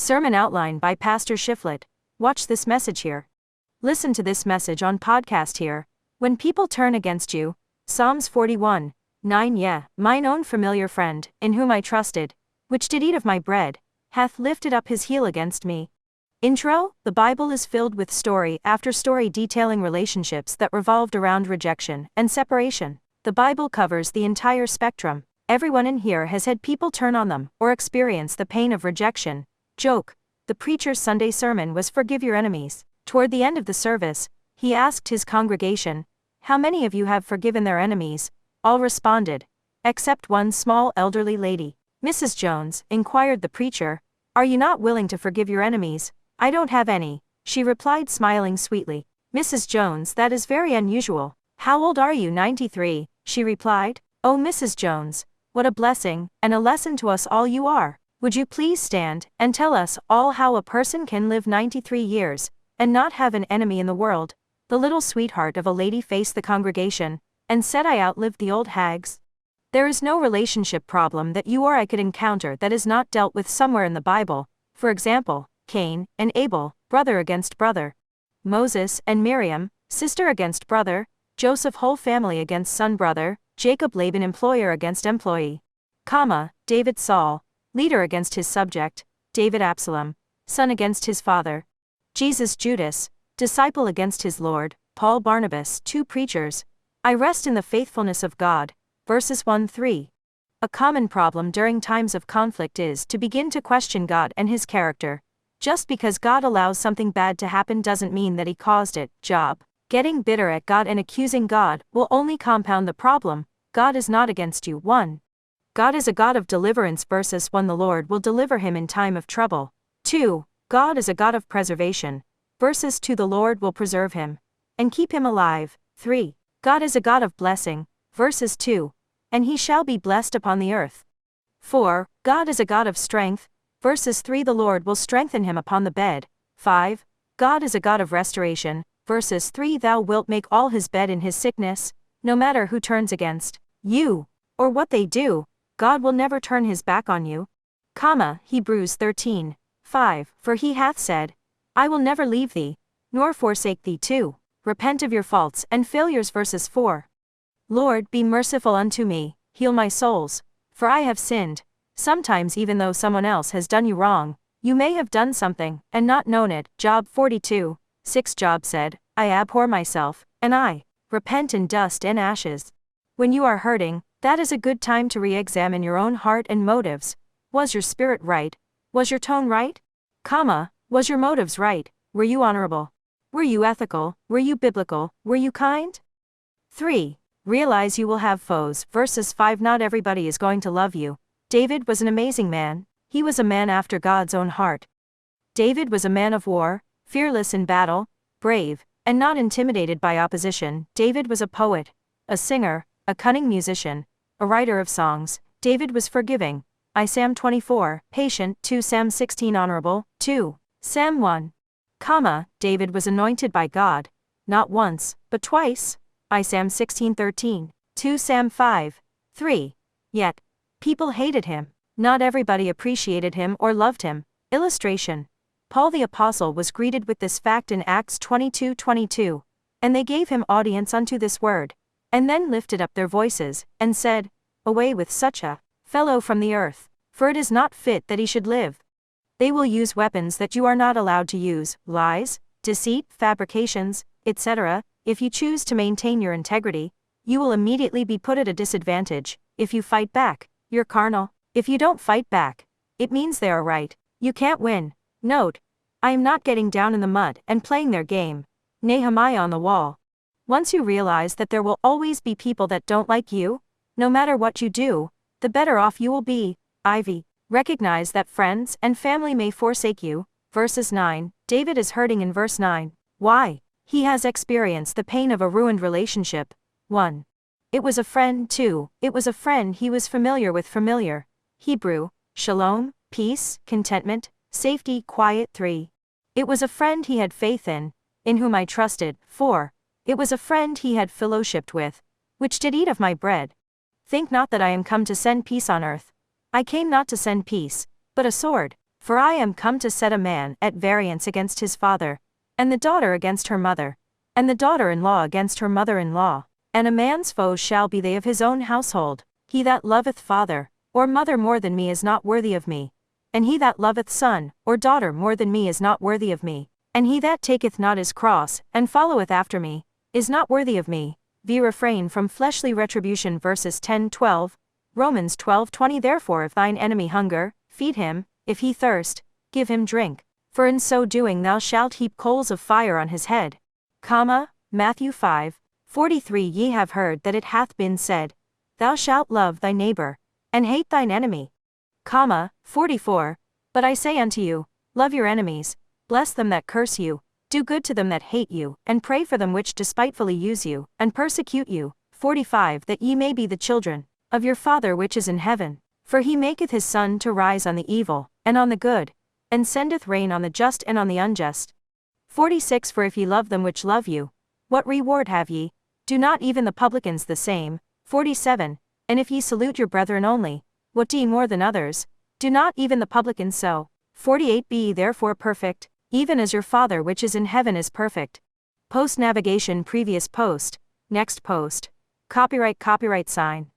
Sermon outline by Pastor Shiflett. Watch this message here. Listen to this message on podcast here. When people turn against you. Psalms 41, 9. Yeah, mine own familiar friend, in whom I trusted, which did eat of my bread, hath lifted up his heel against me. Intro: The Bible is filled with story after story detailing relationships that revolved around rejection and separation. The Bible covers the entire spectrum. Everyone in here has had people turn on them or experience the pain of rejection. Joke. The preacher's Sunday sermon was "Forgive your enemies." Toward the end of the service, he asked his congregation, "How many of you have forgiven their enemies?" All responded, except one small elderly lady. "Mrs. Jones," inquired the preacher, "are you not willing to forgive your enemies?" "I don't have any," she replied, smiling sweetly. "Mrs. Jones, that is very unusual." "How old are you?" 93, she replied. "Oh, Mrs. Jones, what a blessing, and a lesson to us all you are. Would you please stand and tell us all how a person can live 93 years and not have an enemy in the world?" The little sweetheart of a lady faced the congregation and said, "I outlived the old hags." There is no relationship problem that you or I could encounter that is not dealt with somewhere in the Bible. For example, Cain and Abel, brother against brother. Moses and Miriam, sister against brother. Joseph, whole family against son brother. Jacob, Laban, employer against employee. David, Saul, leader against his subject. David, Absalom, son against his father. Jesus, Judas, disciple against his Lord. Paul, Barnabas, two preachers. I rest in the faithfulness of God. Verses 1-3. A common problem during times of conflict is to begin to question God and his character. Just because God allows something bad to happen doesn't mean that he caused it. Job. Getting bitter at God and accusing God will only compound the problem. God is not against you. 1. God is a God of deliverance. Verses 1. The Lord will deliver him in time of trouble. 2. God is a God of preservation. Verses 2. The Lord will preserve him and keep him alive. 3. God is a God of blessing. Verses 2. And he shall be blessed upon the earth. 4. God is a God of strength. Verses 3. The Lord will strengthen him upon the bed. 5. God is a God of restoration. Verses 3. Thou wilt make all his bed in his sickness. No matter who turns against you or what they do, God will never turn his back on you. Hebrews 13, 5. For he hath said, I will never leave thee, nor forsake thee. 2. Repent of your faults and failures. Verses 4. Lord, be merciful unto me, heal my souls, for I have sinned. Sometimes, even though someone else has done you wrong, you may have done something and not known it. Job 42, 6. Job said, I abhor myself, and I repent in dust and ashes. When you are hurting, that is a good time to re-examine your own heart and motives. Was your spirit right? Was your tone right? Was your motives right? Were you honorable? Were you ethical? Were you biblical? Were you kind? 3. Realize you will have foes. Verses 5. Not everybody is going to love you. David was an amazing man. He was a man after God's own heart. David was a man of war, fearless in battle, brave, and not intimidated by opposition. David was a poet, a singer, a cunning musician, a writer of songs. David was forgiving. Psalm 24, patient. 2 Sam 16, honorable. 2 Sam 1. David was anointed by God, not once, but twice. Psalm 16:13. 2 Sam 5, 3. Yet, people hated him. Not everybody appreciated him or loved him. Illustration. Paul the Apostle was greeted with this fact in Acts 22:22. And they gave him audience unto this word, and then lifted up their voices, and said, Away with such a fellow from the earth, for it is not fit that he should live. They will use weapons that you are not allowed to use, lies, deceit, fabrications, etc. If you choose to maintain your integrity, you will immediately be put at a disadvantage. If you fight back, you're carnal. If you don't fight back, it means they are right. You can't win. Note, I am not getting down in the mud and playing their game. Nehemiah on the wall. Once you realize that there will always be people that don't like you, no matter what you do, the better off you will be. Ivy. Recognize that friends and family may forsake you. Verses 9. David is hurting in verse 9. Why? He has experienced the pain of a ruined relationship. 1. It was a friend. 2. It was a friend he was familiar with. Familiar. Hebrew. Shalom, peace, contentment, safety, quiet. 3. It was a friend he had faith in whom I trusted. 4. It was a friend he had fellowshipped with, which did eat of my bread. Think not that I am come to send peace on earth. I came not to send peace, but a sword. For I am come to set a man at variance against his father, and the daughter against her mother, and the daughter-in-law against her mother-in-law, and a man's foes shall be they of his own household. He that loveth father or mother more than me is not worthy of me, and he that loveth son or daughter more than me is not worthy of me, and he that taketh not his cross and followeth after me is not worthy of me. Refrain from fleshly retribution. Verses 10-12, Romans 12:20. Therefore if thine enemy hunger, feed him; if he thirst, give him drink. For in so doing thou shalt heap coals of fire on his head. Matthew 5:43. Ye have heard that it hath been said, Thou shalt love thy neighbor, and hate thine enemy. 44. But I say unto you, love your enemies, bless them that curse you, do good to them that hate you, and pray for them which despitefully use you, and persecute you. 45. That ye may be the children of your Father which is in heaven. For he maketh his sun to rise on the evil, and on the good, and sendeth rain on the just and on the unjust. 46. For if ye love them which love you, what reward have ye? Do not even the publicans the same? 47. And if ye salute your brethren only, what do ye more than others? Do not even the publicans so? 48. Be ye therefore perfect, even as your Father which is in heaven is perfect. Post navigation. Previous post, next post. Copyright sign.